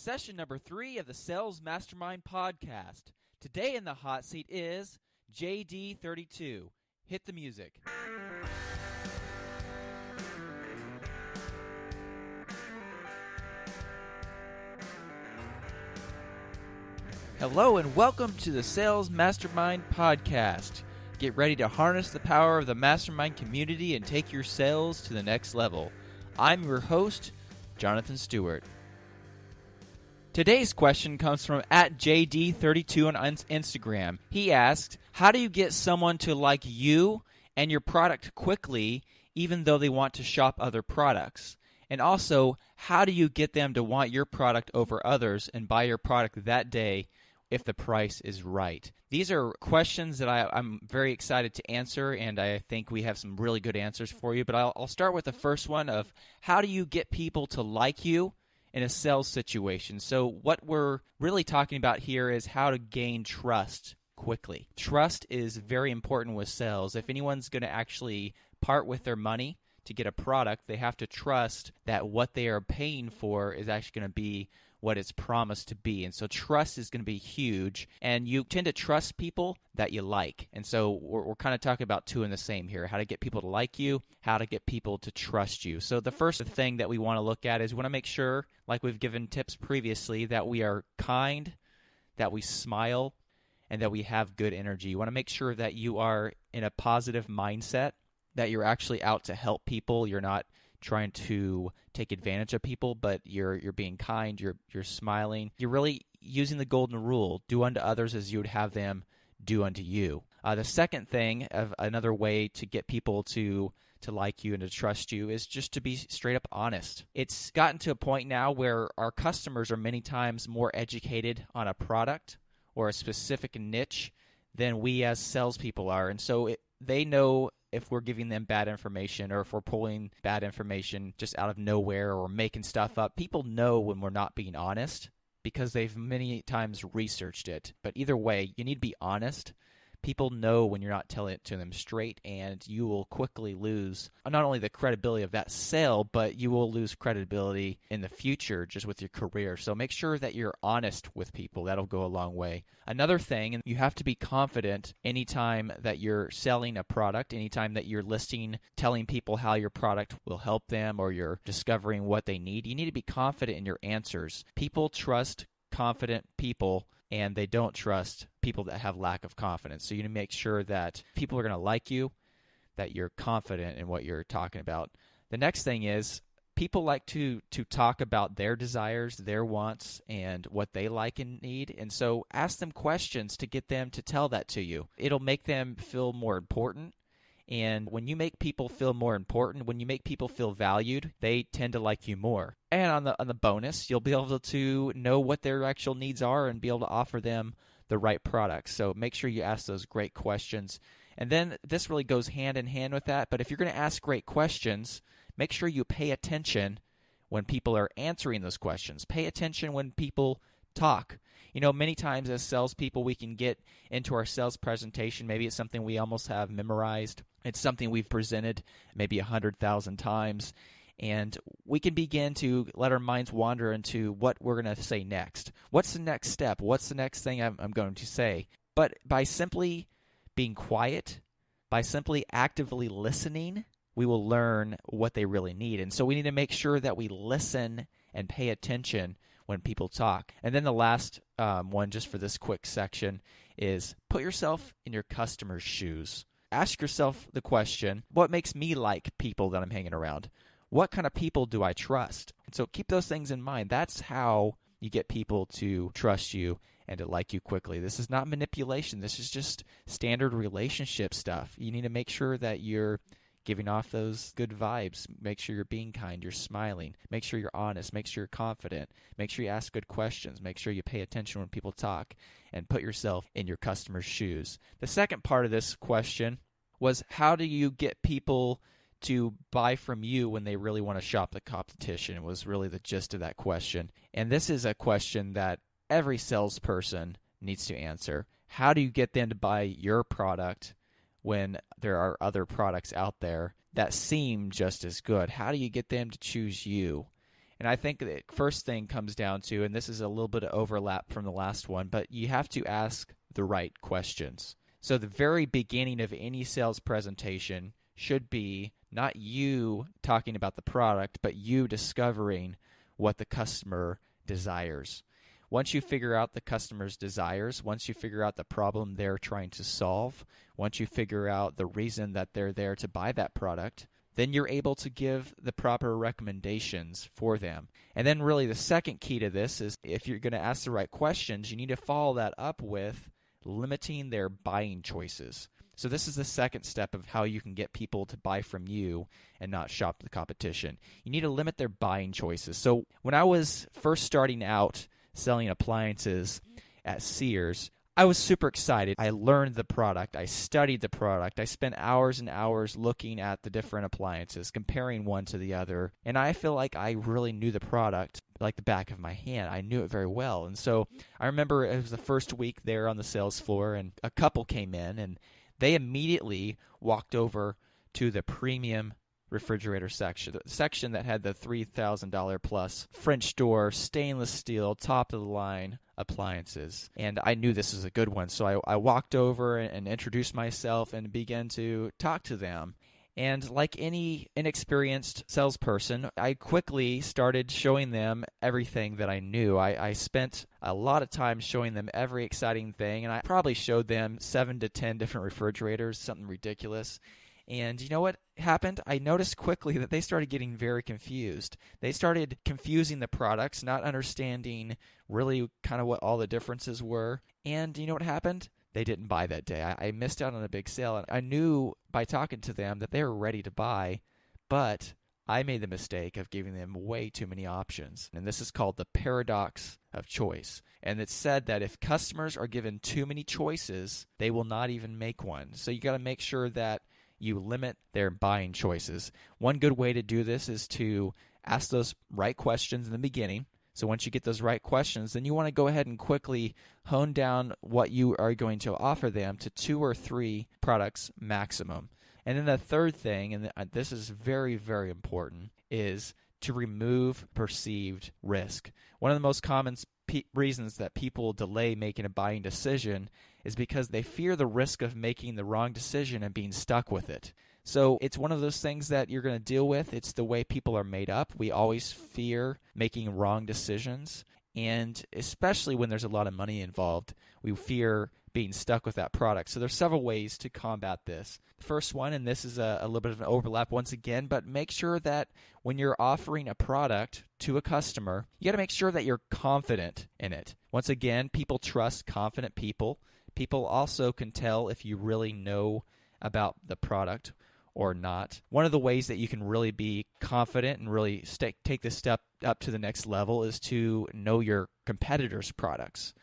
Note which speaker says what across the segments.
Speaker 1: session number 3 of the Sales Mastermind podcast. Today in the hot seat is JD32. Hit the music. Hello and welcome to the Sales Mastermind podcast. Get ready to harness the power of the Mastermind community and take your sales to the next level. I'm your host, Jonathan Stewart. Today's question comes from @JD32 on Instagram. He asked, how do you get someone to like you and your product quickly even though they want to shop other products? And also, how do you get them to want your product over others and buy your product that day if the price is right? These are questions that I'm very excited to answer, and I think we have some really good answers for you. But I'll start with the first one of how do you get people to like you in a sales situation. So what we're really talking about here is how to gain trust quickly. Trust is very important with sales. If anyone's going to actually part with their money to get a product, they have to trust that what they are paying for is actually going to be what it's promised to be. And so trust is going to be huge, and you tend to trust people that you like. And so we're kind of talking about two in the same here, how to get people to like you, how to get people to trust you. So the first thing that we want to look at is we want to make sure, like we've given tips previously, that we are kind, that we smile, and that we have good energy. You want to make sure that you are in a positive mindset, that you're actually out to help people. You're not trying to take advantage of people, but you're being kind, you're smiling. You're really using the golden rule, do unto others as you would have them do unto you. The second thing, of another way to get people to like you and to trust you, is just to be straight up honest. It's gotten to a point now where our customers are many times more educated on a product or a specific niche than we as salespeople are. And so they know if we're giving them bad information or if we're pulling bad information just out of nowhere or making stuff up. People know when we're not being honest because they've many times researched it. But either way, you need to be honest. People know when you're not telling it to them straight, and you will quickly lose not only the credibility of that sale, but you will lose credibility in the future just with your career. So make sure that you're honest with people. That'll go a long way. Another thing, and you have to be confident anytime that you're selling a product, anytime that you're telling people how your product will help them or you're discovering what they need. You need to be confident in your answers. People trust confident people, and they don't trust people that have lack of confidence. So you need to make sure that people are going to like you, that you're confident in what you're talking about. The next thing is people like to talk about their desires, their wants, and what they like and need. And so ask them questions to get them to tell that to you. It'll make them feel more important. And when you make people feel more important, when you make people feel valued, they tend to like you more. And on the bonus, you'll be able to know what their actual needs are and be able to offer them the right products. So make sure you ask those great questions. And then this really goes hand in hand with that. But if you're going to ask great questions, make sure you pay attention when people are answering those questions. Pay attention when people talk. You know, many times as salespeople, we can get into our sales presentation. Maybe it's something we almost have memorized. It's something we've presented maybe 100,000 times. And we can begin to let our minds wander into what we're going to say next. What's the next step? What's the next thing I'm going to say? But by simply being quiet, by simply actively listening, we will learn what they really need. And so we need to make sure that we listen and pay attention when people talk. And then the last one, just for this quick section, is put yourself in your customer's shoes. Ask yourself the question, what makes me like people that I'm hanging around? What kind of people do I trust? And so keep those things in mind. That's how you get people to trust you and to like you quickly. This is not manipulation. This is just standard relationship stuff. You need to make sure that you're giving off those good vibes. Make sure you're being kind, you're smiling. Make sure you're honest. Make sure you're confident. Make sure you ask good questions. Make sure you pay attention when people talk, and put yourself in your customer's shoes. The second part of this question was, how do you get people to buy from you when they really want to shop the competition? It was really the gist of that question. And this is a question that every salesperson needs to answer. How do you get them to buy your product when there are other products out there that seem just as good? How do you get them to choose you? And I think the first thing comes down to, and this is a little bit of overlap from the last one, but you have to ask the right questions. So the very beginning of any sales presentation should be not you talking about the product, but you discovering what the customer desires. Once you figure out the customer's desires, once you figure out the problem they're trying to solve, once you figure out the reason that they're there to buy that product, then you're able to give the proper recommendations for them. And then really the second key to this is if you're going to ask the right questions, you need to follow that up with limiting their buying choices. So this is the second step of how you can get people to buy from you and not shop the competition. You need to limit their buying choices. So when I was first starting out selling appliances at Sears, I was super excited. I learned the product. I studied the product. I spent hours and hours looking at the different appliances, comparing one to the other. And I feel like I really knew the product like the back of my hand. I knew it very well. And so I remember it was the first week there on the sales floor, and a couple came in, and they immediately walked over to the premium refrigerator section, the section that had the $3,000 plus French door, stainless steel, top of the line appliances. And I knew this was a good one. So I walked over and introduced myself and began to talk to them. And like any inexperienced salesperson, I quickly started showing them everything that I knew. I spent a lot of time showing them every exciting thing, and I probably showed them 7 to 10 different refrigerators, something ridiculous. And you know what happened? I noticed quickly that they started getting very confused. They started confusing the products, not understanding really kind of what all the differences were. And you know what happened? They didn't buy that day. I missed out on a big sale. And I knew by talking to them that they were ready to buy, but I made the mistake of giving them way too many options. And this is called the paradox of choice. And it's said that if customers are given too many choices, they will not even make one. So you got to make sure that you limit their buying choices. One good way to do this is to ask those right questions in the beginning. So once you get those right questions, then you want to go ahead and quickly hone down what you are going to offer them to 2 or 3 products maximum. And then the third thing, and this is very, very important, is to remove perceived risk. One of the most common reasons that people delay making a buying decision is because they fear the risk of making the wrong decision and being stuck with it. So it's one of those things that you're going to deal with. It's the way people are made up. We always fear making wrong decisions, and especially when there's a lot of money involved, we fear being stuck with that product. So there's several ways to combat this. The first one, and this is a little bit of an overlap once again, but make sure that when you're offering a product to a customer, you got to make sure that you're confident in it. Once again, people trust confident people. People also can tell if you really know about the product or not. One of the ways that you can really be confident and really take this step up to the next level is to know your competitors' products.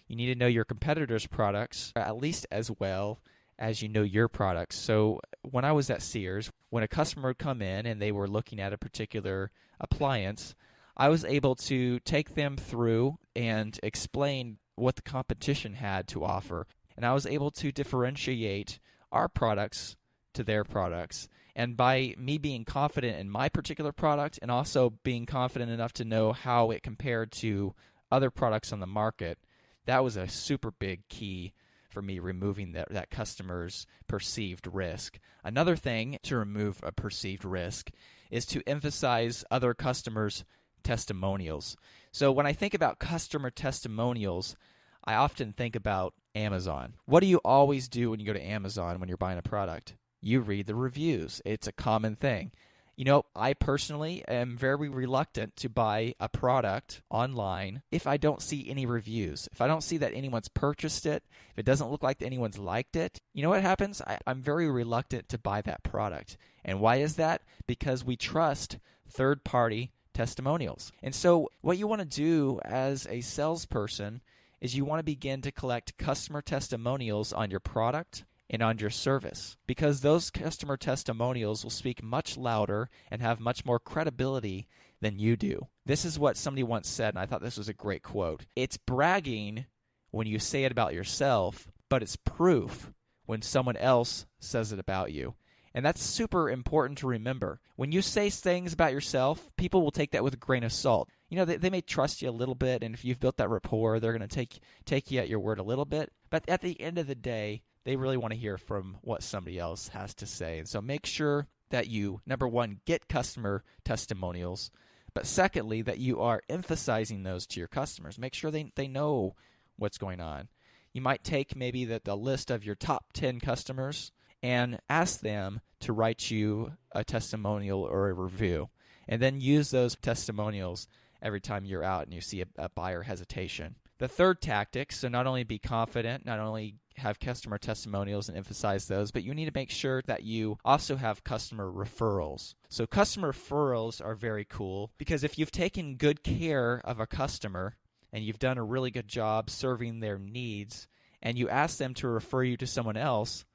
Speaker 1: You need to know your competitors' products at least as well as you know your products. So when I was at Sears, when a customer would come in and they were looking at a particular appliance, I was able to take them through and explain what the competition had to offer. And I was able to differentiate our products to their products. And by me being confident in my particular product and also being confident enough to know how it compared to other products on the market, that was a super big key for me removing that customer's perceived risk. Another thing to remove a perceived risk is to emphasize other customers' testimonials. So when I think about customer testimonials, I often think about Amazon. What do you always do when you go to Amazon when you're buying a product? You read the reviews. It's a common thing. You know, I personally am very reluctant to buy a product online if I don't see any reviews. If I don't see that anyone's purchased it, if it doesn't look like anyone's liked it, you know what happens? I'm very reluctant to buy that product. And why is that? Because we trust third-party testimonials. And so what you want to do as a salesperson is you want to begin to collect customer testimonials on your product and on your service, because those customer testimonials will speak much louder and have much more credibility than you do. This is what somebody once said, and I thought this was a great quote. It's bragging when you say it about yourself, but it's proof when someone else says it about you. And that's super important to remember. When you say things about yourself, people will take that with a grain of salt. They may trust you a little bit, and if you've built that rapport, they're going to take you at your word a little bit. But at the end of the day, they really want to hear from what somebody else has to say. And so make sure that you, number one, get customer testimonials, but secondly, that you are emphasizing those to your customers. Make sure they know what's going on. You might take maybe the list of your top 10 customers and ask them to write you a testimonial or a review, and then use those testimonials every time you're out and you see a buyer hesitation. The third tactic, so not only be confident, not only have customer testimonials and emphasize those, but you need to make sure that you also have customer referrals. So customer referrals are very cool because if you've taken good care of a customer and you've done a really good job serving their needs and you ask them to refer you to someone else,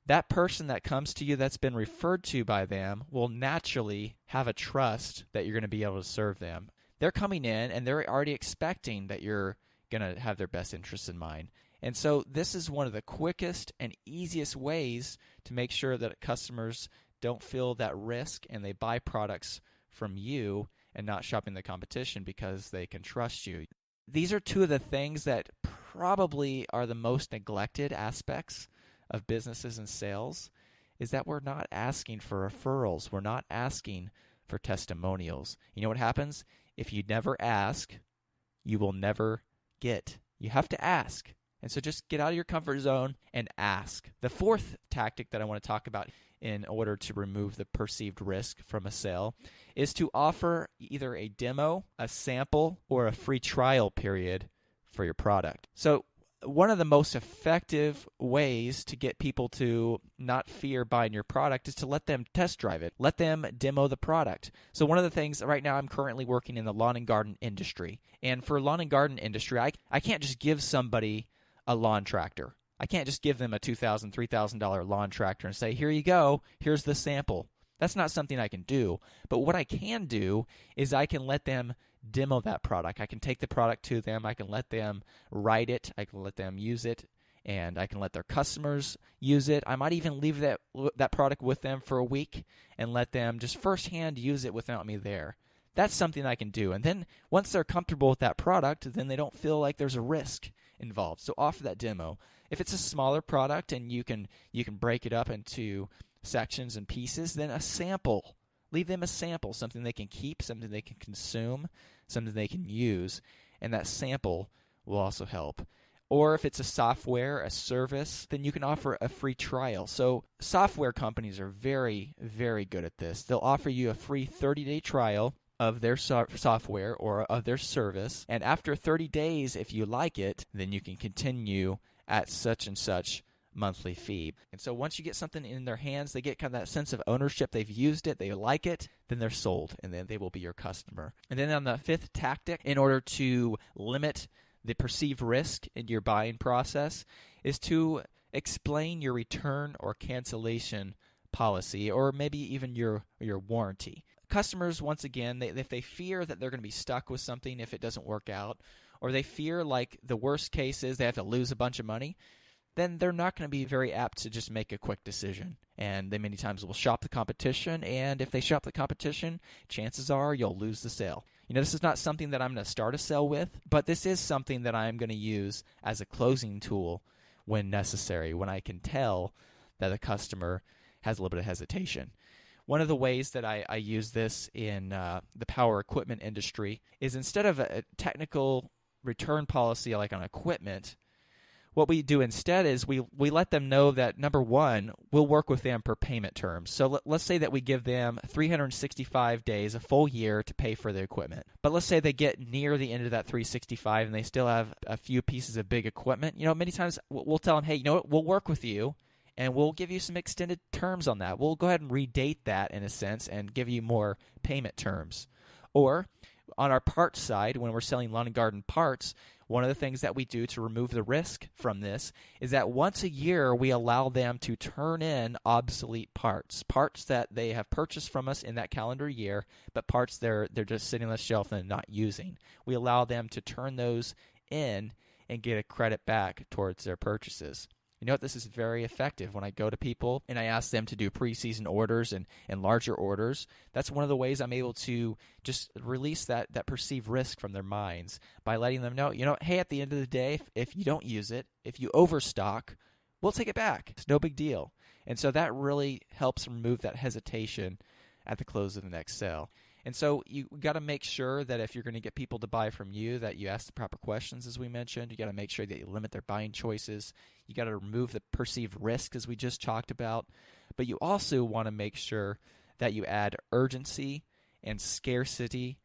Speaker 1: that person that comes to you that's been referred to by them will naturally have a trust that you're going to be able to serve them. They're coming in and they're already expecting that you're going to have their best interests in mind. And so this is one of the quickest and easiest ways to make sure that customers don't feel that risk and they buy products from you and not shopping the competition because they can trust you. These are two of the things that probably are the most neglected aspects of businesses and sales, is that we're not asking for referrals. We're not asking for testimonials. You know what happens? If you never ask, you will never get. You have to ask. And so just get out of your comfort zone and ask. The fourth tactic that I want to talk about in order to remove the perceived risk from a sale is to offer either a demo, a sample, or a free trial period for your product. So one of the most effective ways to get people to not fear buying your product is to let them test drive it. Let them demo the product. So one of the things, right now I'm currently working in the lawn and garden industry. And for lawn and garden industry, I can't just give somebody a lawn tractor. I can't just give them a $2,000, $3,000 lawn tractor and say, here you go, here's the sample. That's not something I can do. But what I can do is I can let them demo that product. I can take the product to them. I can let them ride it. I can let them use it. And I can let their customers use it. I might even leave that product with them for a week and let them just firsthand use it without me there. That's something I can do. And then once they're comfortable with that product, then they don't feel like there's a risk involved. So offer that demo. If it's a smaller product and you can break it up into sections and pieces, then a sample. Leave them a sample, something they can keep, something they can consume, something they can use, and that sample will also help. Or if it's a software, a service, then you can offer a free trial. So software companies are very, very good at this. They'll offer you a free 30-day trial of their software or of their service, and after 30 days, if you like it, then you can continue at such and such monthly fee. And so once you get something in their hands, they get kind of that sense of ownership. They've used it, they like it, then they're sold, and then they will be your customer. And then on the fifth tactic, in order to limit the perceived risk in your buying process, is to explain your return or cancellation policy, or maybe even your warranty. Customers, once again, if they fear that they're going to be stuck with something if it doesn't work out, or they fear like the worst case is they have to lose a bunch of money, then they're not going to be very apt to just make a quick decision. And they many times will shop the competition, and if they shop the competition, chances are you'll lose the sale. This is not something that I'm going to start a sale with, but this is something that I'm going to use as a closing tool when necessary, when I can tell that a customer has a little bit of hesitation. One of the ways that I use this in the power equipment industry is instead of a technical return policy like on equipment, what we do instead is we let them know that, number one, we'll work with them per payment terms. So let's say that we give them 365 days, a full year, to pay for the equipment. But let's say they get near the end of that 365 and they still have a few pieces of big equipment. Many times we'll tell them, hey, we'll work with you, and we'll give you some extended terms on that. We'll go ahead and redate that in a sense and give you more payment terms. Or on our parts side, when we're selling lawn and garden parts, one of the things that we do to remove the risk from this is that once a year we allow them to turn in obsolete parts that they have purchased from us in that calendar year, but parts they're just sitting on the shelf and not using. We allow them to turn those in and get a credit back towards their purchases. You know what? This is very effective. When I go to people and I ask them to do preseason orders and larger orders, that's one of the ways I'm able to just release that perceived risk from their minds by letting them know, hey, at the end of the day, if you don't use it, if you overstock, we'll take it back. It's no big deal. And so that really helps remove that hesitation at the close of the next sale. And so you got to make sure that if you're going to get people to buy from you, that you ask the proper questions, as we mentioned. You got to make sure that you limit their buying choices. You got to remove the perceived risk, as we just talked about. But you also want to make sure that you add urgency and scarcity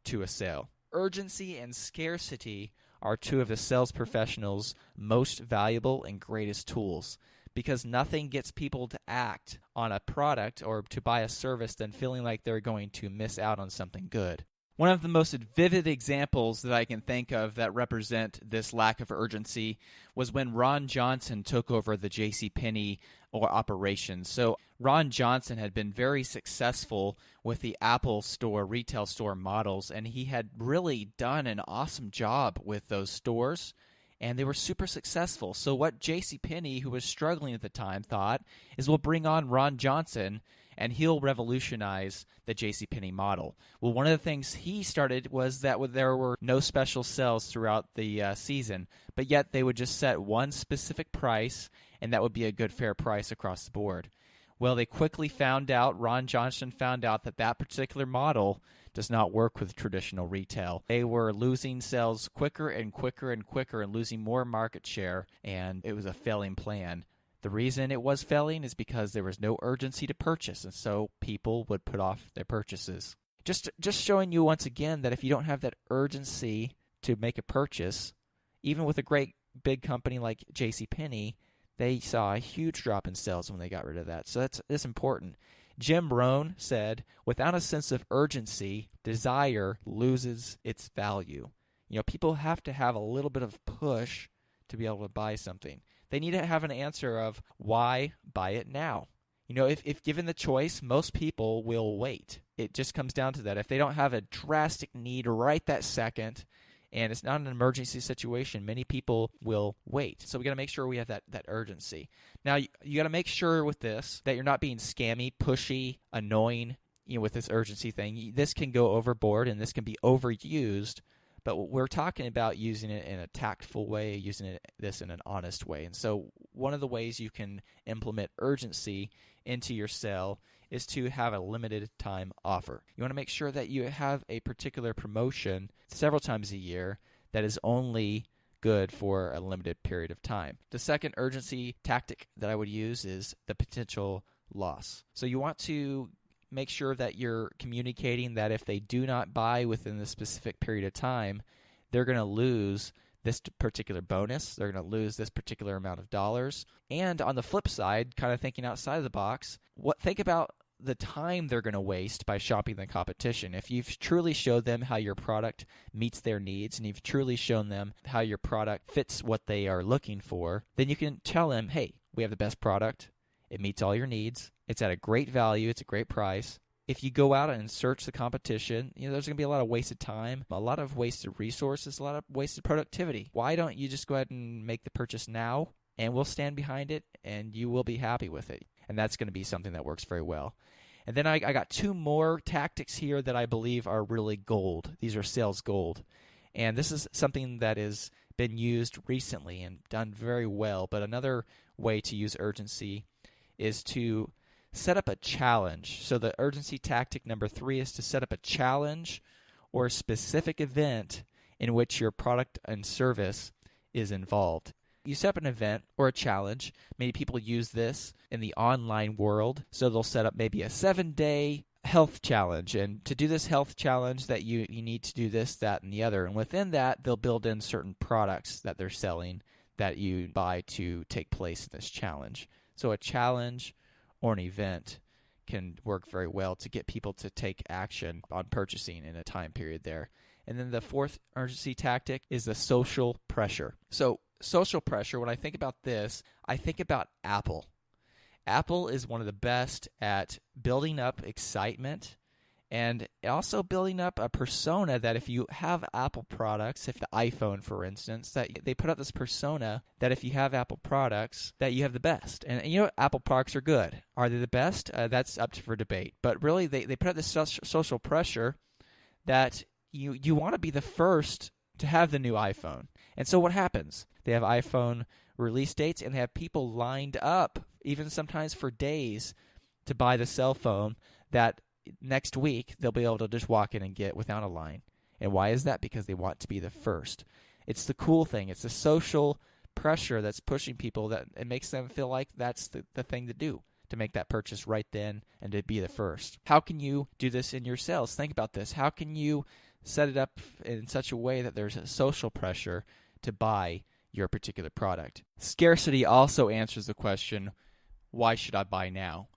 Speaker 1: to a sale. Urgency and scarcity are two of the sales professionals' most valuable and greatest tools, because nothing gets people to act on a product or to buy a service than feeling like they're going to miss out on something good. One of the most vivid examples that I can think of that represent this lack of urgency was when Ron Johnson took over the JCPenney operations. So Ron Johnson had been very successful with the Apple Store, retail store models, and he had really done an awesome job with those stores. And they were super successful. So what JCPenney, who was struggling at the time, thought is, we'll bring on Ron Johnson and he'll revolutionize the JCPenney model. Well, one of the things he started was that there were no special sales throughout the season, but yet they would just set one specific price, and that would be a good, fair price across the board. Well, they quickly found out, Ron Johnson found out that particular model does not work with traditional retail. They were losing sales quicker and quicker and quicker and losing more market share, and it was a failing plan. The reason it was failing is because there was no urgency to purchase, and so people would put off their purchases. Just showing you once again that if you don't have that urgency to make a purchase, even with a great big company like JCPenney, they saw a huge drop in sales when they got rid of that. So that's important. Jim Rohn said, without a sense of urgency, desire loses its value. People have to have a little bit of push to be able to buy something. They need to have an answer of why buy it now. If given the choice, most people will wait. It just comes down to that. If they don't have a drastic need right that second, and it's not an emergency situation, many people will wait. So we got to make sure we have that urgency. Now, you got to make sure with this that you're not being scammy, pushy, annoying, with this urgency thing. This can go overboard and this can be overused, but we're talking about using it in a tactful way, using this in an honest way. And so one of the ways you can implement urgency into your sale is to have a limited time offer. You want to make sure that you have a particular promotion several times a year that is only good for a limited period of time. The second urgency tactic that I would use is the potential loss. So you want to make sure that you're communicating that if they do not buy within the specific period of time, they're going to lose this particular bonus. They're going to lose this particular amount of dollars. And on the flip side, kind of thinking outside of the box, think about the time they're going to waste by shopping the competition. If you've truly showed them how your product meets their needs and you've truly shown them how your product fits what they are looking for, then you can tell them, hey, we have the best product. It meets all your needs. It's at a great value. It's a great price. If you go out and search the competition, there's going to be a lot of wasted time, a lot of wasted resources, a lot of wasted productivity. Why don't you just go ahead and make the purchase now, and we'll stand behind it, and you will be happy with it. And that's going to be something that works very well. And then I got two more tactics here that I believe are really gold. These are sales gold. And this is something that has been used recently and done very well. But another way to use urgency is to set up a challenge. So the urgency tactic number 3 is to set up a challenge or a specific event in which your product and service is involved. You set up an event or a challenge. Many people use this in the online world. So they'll set up maybe a 7-day health challenge. And to do this health challenge, that you need to do this, that, and the other. And within that, they'll build in certain products that they're selling that you buy to take place in this challenge. So a challenge or an event can work very well to get people to take action on purchasing in a time period there. And then the fourth urgency tactic is the social pressure. So social pressure, when I think about this, I think about Apple. Apple is one of the best at building up excitement And also building up a persona that if you have Apple products, if the iPhone, for instance, that they put up this persona that if you have Apple products, that you have the best. And you know, Apple products are good. Are they the best? That's up for debate. But really, they put up this social pressure that you want to be the first to have the new iPhone. And so what happens? They have iPhone release dates, and they have people lined up, even sometimes for days, to buy the cell phone that next week they'll be able to just walk in and get without a line. And why is that? Because they want to be the first. It's the cool thing. It's the social pressure that's pushing people, that it makes them feel like that's the thing to do, to make that purchase right then and to be the first. How can you do this in your sales? Think about this. How can you set it up in such a way that there's a social pressure to buy your particular product? Scarcity also answers the question, why should I buy now?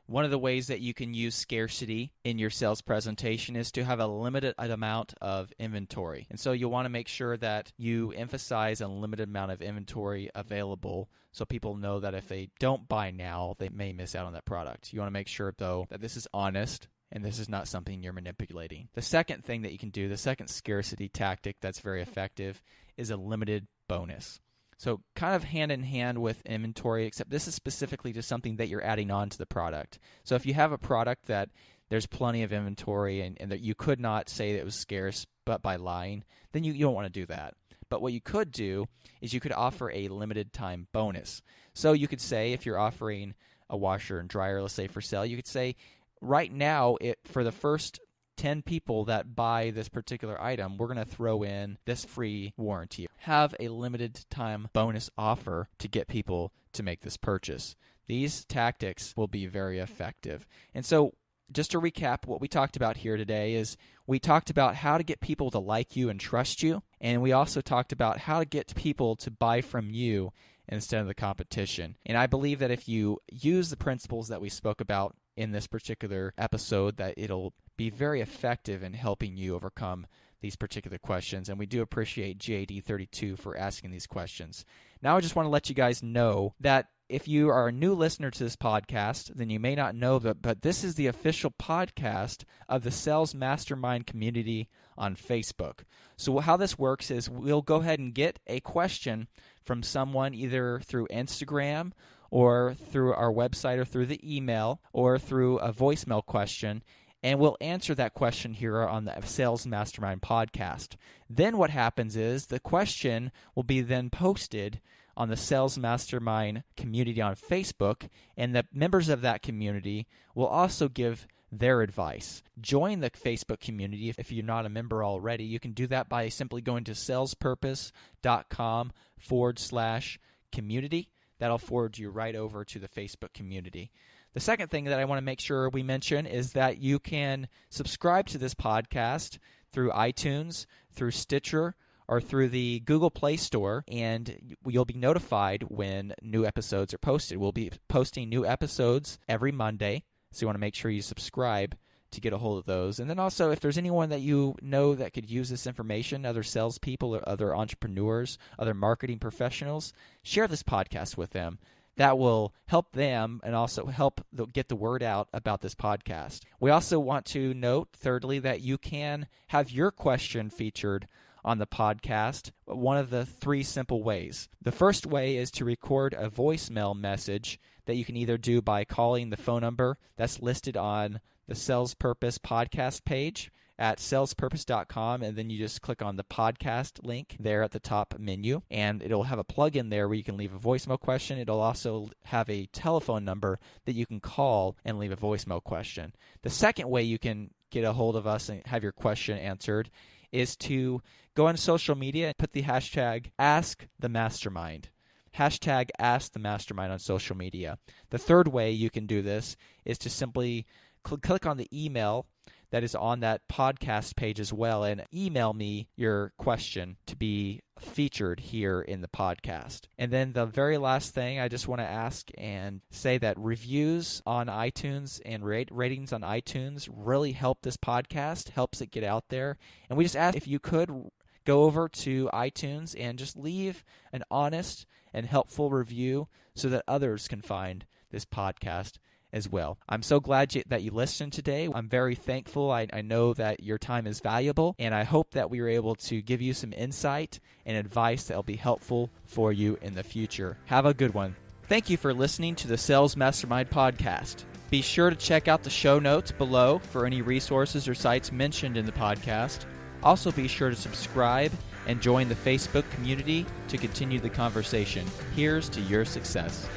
Speaker 1: One of the ways that you can use scarcity in your sales presentation is to have a limited amount of inventory. And so you'll want to make sure that you emphasize a limited amount of inventory available so people know that if they don't buy now, they may miss out on that product. You want to make sure, though, that this is honest and this is not something you're manipulating. The second thing that you can do, the second scarcity tactic that's very effective, is a limited bonus. So kind of hand in hand with inventory, except this is specifically just something that you're adding on to the product. So if you have a product that there's plenty of inventory and that you could not say that it was scarce but by lying, then you don't want to do that. But what you could do is you could offer a limited time bonus. So you could say, if you're offering a washer and dryer, let's say for sale, you could say, right now, for the first 10 people that buy this particular item, we're going to throw in this free warranty. Have a limited time bonus offer to get people to make this purchase. These tactics will be very effective. And so just to recap, what we talked about here today is we talked about how to get people to like you and trust you. And we also talked about how to get people to buy from you instead of the competition. And I believe that if you use the principles that we spoke about in this particular episode, that it'll be very effective in helping you overcome these particular questions. And we do appreciate JD32 for asking these questions. Now I just want to let you guys know that if you are a new listener to this podcast, then you may not know that, but this is the official podcast of the Sales Mastermind community on Facebook. So how this works is we'll go ahead and get a question from someone either through Instagram or through our website or through the email or through a voicemail question, and we'll answer that question here on the Sales Mastermind podcast. Then what happens is the question will be then posted on the Sales Mastermind community on Facebook, and the members of that community will also give their advice. Join the Facebook community if you're not a member already. You can do that by simply going to salespurpose.com/community. That'll forward you right over to the Facebook community. The second thing that I want to make sure we mention is that you can subscribe to this podcast through iTunes, through Stitcher, or through the Google Play Store, and you'll be notified when new episodes are posted. We'll be posting new episodes every Monday, so you want to make sure you subscribe to get a hold of those. And then also, if there's anyone that you know that could use this information, other salespeople or other entrepreneurs, other marketing professionals, share this podcast with them. That will help them and also help get the word out about this podcast. We also want to note, thirdly, that you can have your question featured on the podcast one of the three simple ways. The first way is to record a voicemail message that you can either do by calling the phone number that's listed on the Sales Purpose podcast page at salespurpose.com, and then you just click on the podcast link there at the top menu, and it'll have a plug-in there where you can leave a voicemail question. It'll also have a telephone number that you can call and leave a voicemail question. The second way you can get a hold of us and have your question answered is to go on social media and put the hashtag #AskTheMastermind. Hashtag #AskTheMastermind on social media. The third way you can do this is to simply click on the email that is on that podcast page as well and email me your question to be featured here in the podcast. And then the very last thing I just want to ask and say that reviews on iTunes and ratings on iTunes really help this podcast, helps it get out there. And we just ask if you could go over to iTunes and just leave an honest and helpful review so that others can find this podcast as well. I'm so glad that you listened today. I'm very thankful. I know that your time is valuable, and I hope that we were able to give you some insight and advice that will be helpful for you in the future. Have a good one. Thank you for listening to the Sales Mastermind podcast. Be sure to check out the show notes below for any resources or sites mentioned in the podcast. Also, be sure to subscribe and join the Facebook community to continue the conversation. Here's to your success.